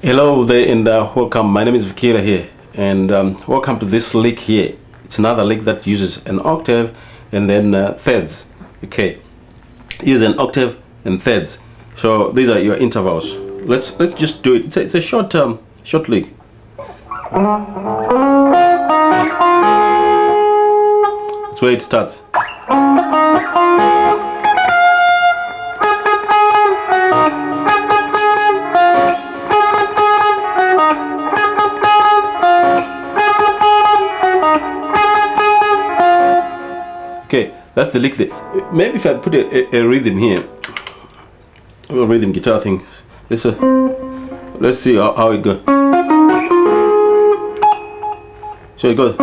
Hello there and welcome. My name is Vikira here, and welcome to this lick here. It's another lick that uses an octave and then thirds. Okay, use an octave and thirds. So these are your intervals. Let's just do it. It's a short lick. That's where it starts. Okay, that's the lick there. Maybe if I put a rhythm here, a rhythm guitar thing. Let's see how it goes. So it goes.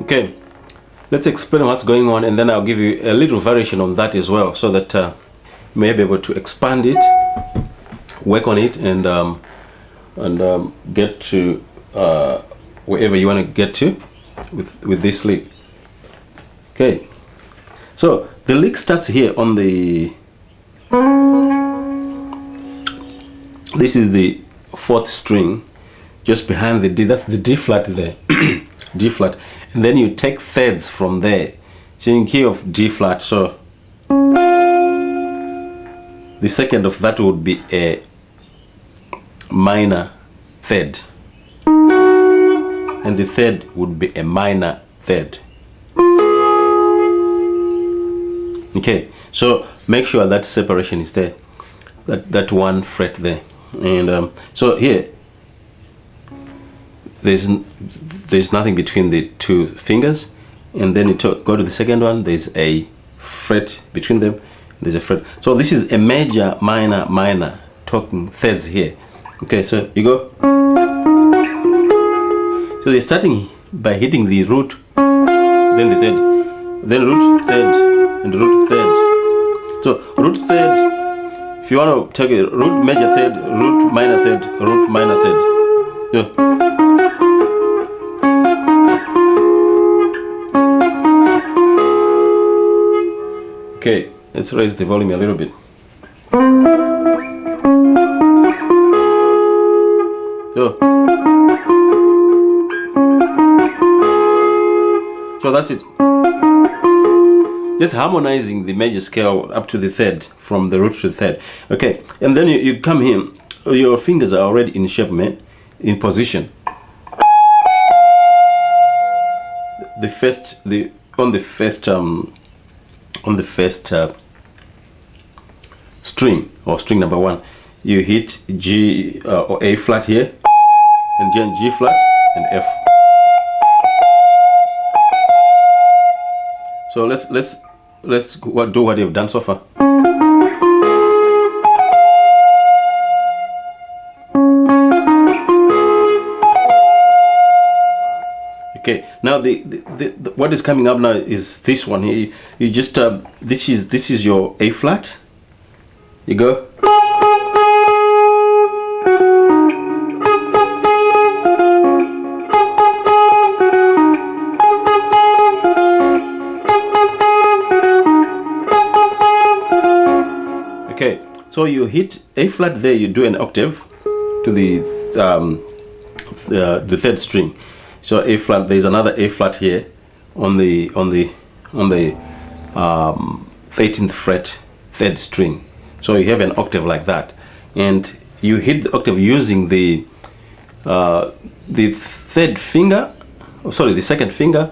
Okay, let's explain what's going on, and then I'll give you a little variation on that as well, so that you may be able to expand it, work on it, and get to wherever you want to get to with this lick. Okay, so the lick starts here on the. This is the fourth string, just behind the D. That's the D flat there. D flat, and then you take thirds from there. So in key of G flat, so the second of that would be a minor third, and the third would be a minor third. Okay, so make sure that separation is there, that one fret there, and so here there's nothing between the two fingers, and then you go to the second one, there's a fret between them, there's a fret. So this is a major, minor, minor, talking thirds here. Okay, so you go. So you're starting by hitting the root, then the third, then root third, and root third. So root third, if you want to take a root major third, root minor third, root minor third. Yeah. Okay, let's raise the volume a little bit. So that's it. Just harmonizing the major scale up to the third, from the root to the third. Okay, and then you come here. Your fingers are already in shape, man, in position. On the first string, or string number one, you hit G or A flat here, and then G flat and F. So let's do what you've done so far. Okay, now the what is coming up now is this one here. You just this is your A flat. You go. Okay, so you hit A flat there. You do an octave to the third string. So A flat. There's another A flat here on the 13th fret, third string. So you have an octave like that, and you hit the octave using the third finger. Oh, sorry, the second finger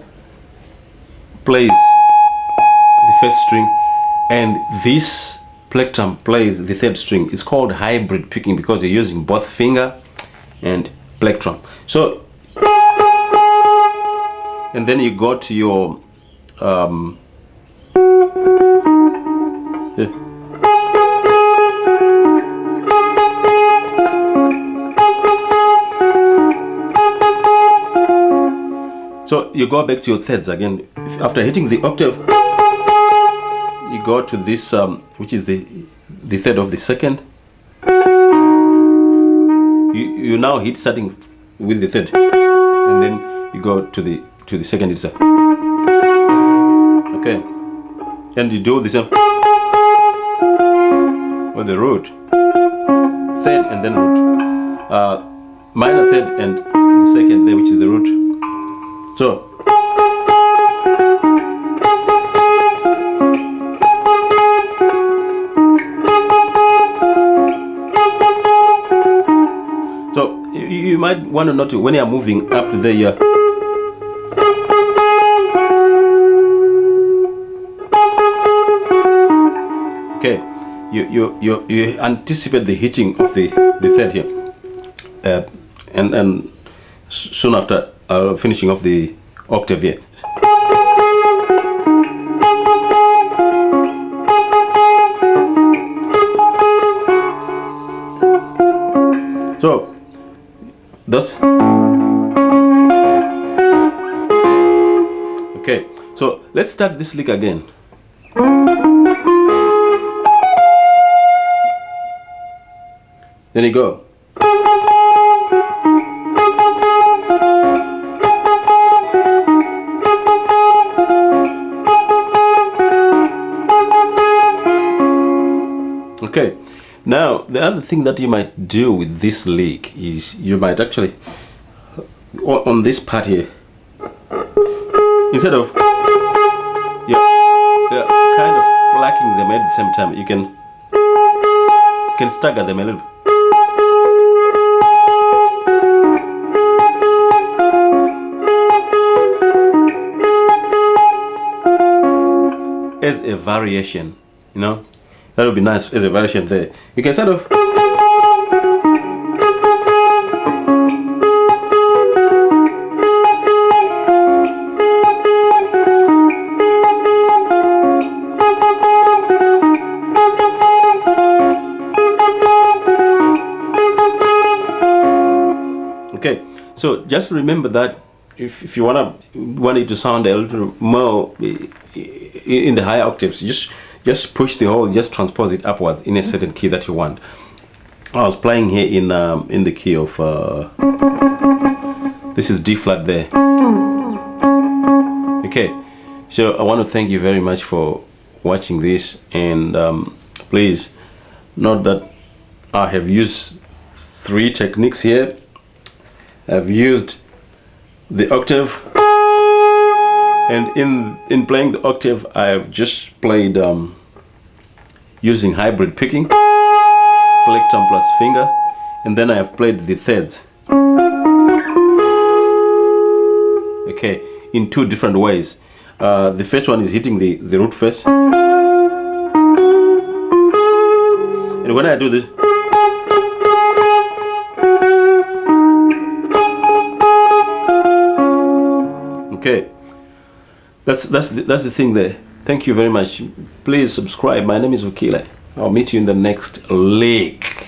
plays the first string, and this plectrum plays the third string. It's called hybrid picking because you're using both finger and plectrum. So, and then you go to your so you go back to your thirds again. After hitting the octave, you go to this, which is the third of the second, you now hit starting with the third, and then you go to the second itself. Okay, and you do the same with the root, third and then root, minor third and the second there, which is the root. So you might want to note when you are moving up to there, you're okay. You anticipate the hitting of the third here, and soon after finishing off the octave here. So that's okay. So let's start this lick again. Then you go. Okay. Now, the other thing that you might do with this lick is you might actually, on this part here, instead of you're kind of plucking them at the same time, you can stagger them a little. As a variation, you know. That would be nice as a variation there. You can sort of okay. So just remember that if you want it to sound a little more in the higher octaves, just push the hole, just transpose it upwards in a certain key that you want. I was playing here in the key of this is D flat there. Okay, so I want to thank you very much for watching this, and please note that I have used 3 techniques here. I've used the octave, and in playing the octave, I have just played using hybrid picking, plectrum plus finger, and then I have played the thirds. Okay, in 2 different ways. The first one is hitting the root first, and when I do this, okay, that's the thing there. Thank you very much. Please subscribe. My name is Vakile. I'll meet you in the next lick.